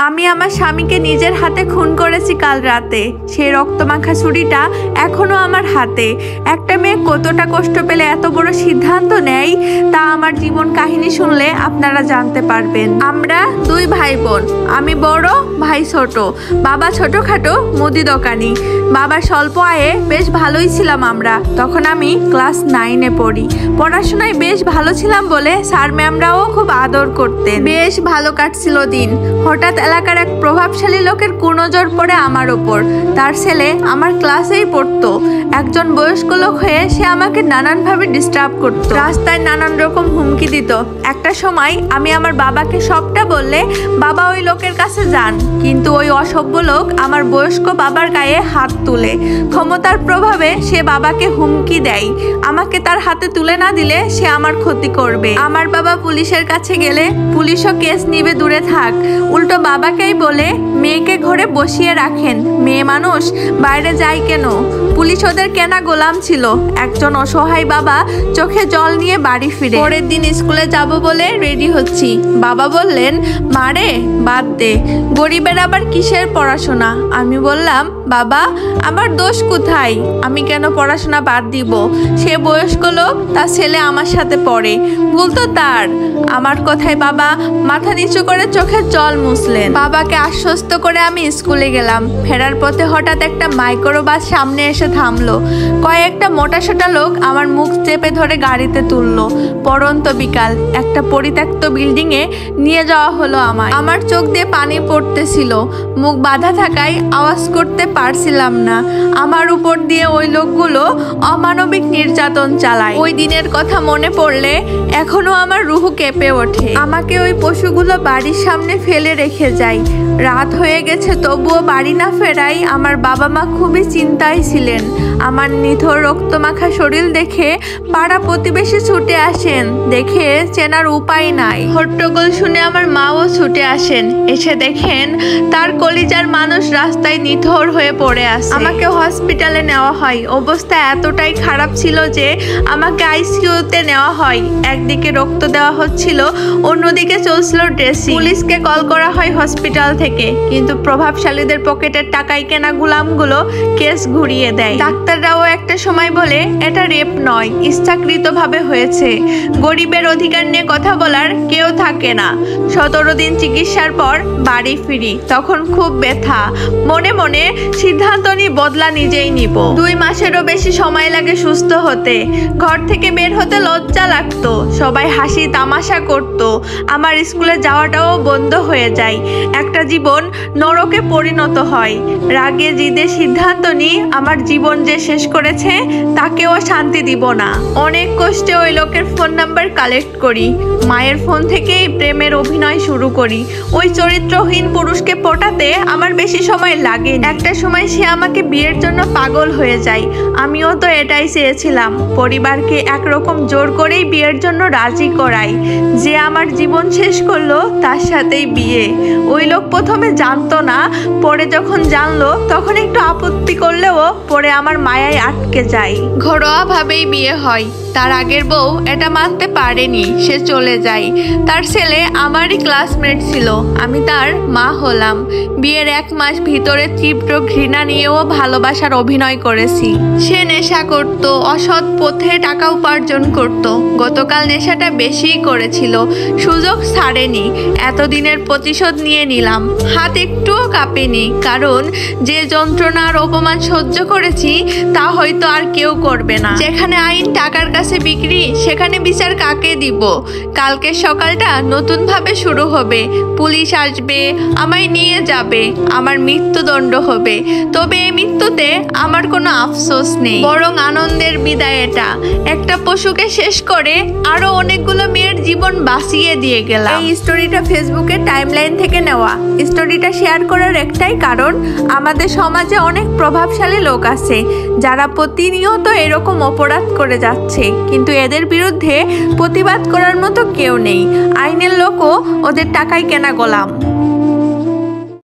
আমি আমার স্বামীকে নিজের হাতে খুন করেছি কাল রাতে। সেই রক্তমাখা ছুরিটা এখনো আমার হাতে। একটা মেয়ে কতটা কষ্ট পেলে এত বড় সিদ্ধান্ত নেয় তা আমার জীবন কাহিনী শুনলে আপনারা জানতে পারবেন। আমরা দুই ভাই বোন, আমি বড়, ভাই ছোট। বাবা ছোটখাটো মুদি দোকানি। বাবার স্বল্প আয়ে বেশ ভালোই ছিলাম আমরা। তখন আমি ক্লাস 9-এ পড়ি। পড়াশোনায় বেশ ভালো ছিলাম বলে স্যার ম্যামরাও খুব আদর করতেন। বেশ ভালো কাটছিল দিন। হঠাৎ এলাকার এক প্রভাবশালী লোকের কুনজর পড়ে আমার ওপর। তার ছেলে আমার ক্লাসেই পড়তো। একজন বয়স্ক লোক হয়ে সে আমাকে নানানভাবে ডিস্টার্ব করত, রাস্তায় নানান রকম হুমকি দিত। একটা সময় আমি আমার বাবাকে সবটা বললে বাবা ওই লোকের কাছে যান, কিন্তু ওই অসভ্য লোক আমার বয়স্ক বাবার গায়ে হাত তুলে। ক্ষমতার প্রভাবে সে বাবাকে হুমকি দেয়, আমাকে তার হাতে তুলে না দিলে সে আমার ক্ষতি করবে। আমার বাবা পুলিশের কাছে গেলে পুলিশও কেস নিবে, দূরে থাক। উল্টো বাবাকেই বলে মেয়েকে ঘরে বসিয়ে রাখেন, মেয়ে মানুষ বাইরে যায় কেন? পুলিশ ওদের কেনা গোলাম ছিল। একজন অসহায় বাবা চোখে জল নিয়ে বাড়ি ফিরে। পরের দিন স্কুলে যাব বলে রেডি হচ্ছি। বাবা বললেন, মারে বাদ দে, গরিবের আবার কিসের পড়াশোনা? আমি বললাম, বাবা আমার দোষ কোথায়? আমি কেন পড়াশোনা বাদ দিব? সে বয়স্ক লোক, তার ছেলে আমার সাথে পড়ে, ভুল তো তার। আমার কথায় বাবা মাথা নিচু করে চোখের জল মুছলেন। বাবাকে আশ্বস্ত করে আমি স্কুলে গেলাম। ফেরার পথে হঠাৎ একটা মাইক্রোবাস সামনে এসে থামলো। কয়েকটা মোটাসোটা লোক আমার মুখ চেপে ধরে গাড়িতে তুললো। পড়ন্ত বিকাল, একটা পরিত্যক্ত বিল্ডিংয়ে নিয়ে যাওয়া হলো আমায়। আমার চোখ দিয়ে পানি পড়তেছিল, মুখ বাঁধা থাকায় আওয়াজ করতে পারছিলাম না। আমার উপর দিয়ে ওই লোকগুলো অমানবিক নির্যাতন চালায়। ওই দিনের কথা মনে পড়লে এখনো আমার রুহ কেঁপে ওঠে। আমাকে ওই পশুগুলো বাড়ির সামনে ফেলে রেখে যায়। রাত হয়ে গেছে তবুও বাড়ি না ফেরাই আমার বাবা মা খুবই চিন্তায় ছিলেন। আমার নিথর রক্তমাখা শরীর দেখে পাড়া প্রতিবেশী ছুটে আসেন, দেখে চেনার উপায় নাই। হট্টগোল শুনে আমার মাও ছুটে আসেন, এসে দেখেন তার কলিজার মানুষ রাস্তায় নিথর হয়ে পড়ে আছে। আমাকে হসপিটালে নেওয়া হয়। অবস্থা এতটাই খারাপ ছিল যে আমাকে আইসিইউতে নেওয়া হয়। একদিকে রক্ত দেওয়া হচ্ছিল, অন্যদিকে চলছিল ড্রেসিং। পুলিশকে কল করা হয় হসপিটাল থেকে, কিন্তু প্রভাবশালীদের পকেটের টাকায় কেনা গুলামগুলো কেস ঘুরিয়ে দেয়। ডাক্তাররাও একটা সময় বলে এটা রেপ নয়, ইচ্ছাকৃতভাবে হয়েছে। গরিবের অধিকার নিয়ে কথা বলার কেউ থাকে না। 17 দিন চিকিৎসার পর বাড়ি ফিরি। তখন খুব ব্যথা। মনে মনে সিদ্ধান্ত নিয়ে বদলা নিজেই নিব। 2 মাসেরও বেশি সময় লাগে সুস্থ হতে। ঘর থেকে বের হতে লজ্জা লাগতো। সবাই হাসি তামাশা করতো। আমার স্কুলে যাওয়াটাও বন্ধ হয়ে যায়। একটা জীবন নরকে পরিণত হয়। রাগে জিদে সিদ্ধান্ত নিই আমার জীবন যে শেষ করেছে তাকেও শান্তি দিব না। অনেক কষ্টে ওই লোকের ফোন নাম্বার কালেক্ট করি। মায়ের ফোন থেকেই প্রেমের অভিনয় শুরু করি। ওই চরিত্রহীন পুরুষকে পটাতে আমার বেশি সময় লাগে। একটা সময় সে আমাকে বিয়ের জন্য পাগল হয়ে যায়। আমিও তো এটাই চেয়েছিলাম। পরিবারকে একরকম জোর করেই বিয়ের জন্য রাজি করাই। যে আমার জীবন শেষ করলো তার সাথেই বিয়ে। ওই লোক প্রথমে জানতো না, পরে যখন জানলো তখন একটু আপত্তি করলেও পরে আমার মায়ায় আটকে যায়। ঘরোয়া ভাবেই বিয়ে হয়। তার আগের বউ এটা মানতে পারেনি, সে চলে যায়। তার ছেলে আমারই ক্লাসমেট ছিল, আমি তার মা হলাম। বিয়ের 1 মাস ভিতরে তীব্র ঘৃণা নিয়েও ভালোবাসার অভিনয় করেছি। সে নেশা করত, অসৎ পথে টাকা উপার্জন করত। গতকাল নেশাটা বেশিই করেছিল, সুযোগ ছাড়েনি। এতদিনের প্রতিশোধ নিয়ে নিলাম। হাত একটুও কাঁপেনি, কারণ যে যন্ত্রণা আর অপমান সহ্য করেছি তা হয়তো আর কেউ করবে না। যেখানে আইন টাকার কাছে বিক্রি, সেখানে বিচার কাকে দিব? কালকের সকালটা নতুন ভাবে শুরু হবে। পুলিশ আসবে, আমায় নিয়ে যাবে, আমার মৃত্যুদণ্ড হবে। তবে এই মৃত্যুতে আমার কোনো আফসোস নেই, বরং আনন্দের বিদায় এটা। একটা পশুকে শেষ করে আরো অনেকগুলো মেয়ের জীবন বাঁচিয়ে দিয়ে গেলাম। এই স্টোরিটা ফেসবুকের টাইমলাইন থেকে নেওয়া। স্টোরিটা শেয়ার করার একটাই কারণ, আমাদের সমাজে অনেক প্রভাবশালী লোক আছে যারা প্রতিনিয়ত এরকম অপরাধ করে যাচ্ছে, কিন্তু এদের বিরুদ্ধে প্রতিবাদ করার মতো কেউ নেই। আইনের লোকও ওদের টাকায় কেনা গোলাম।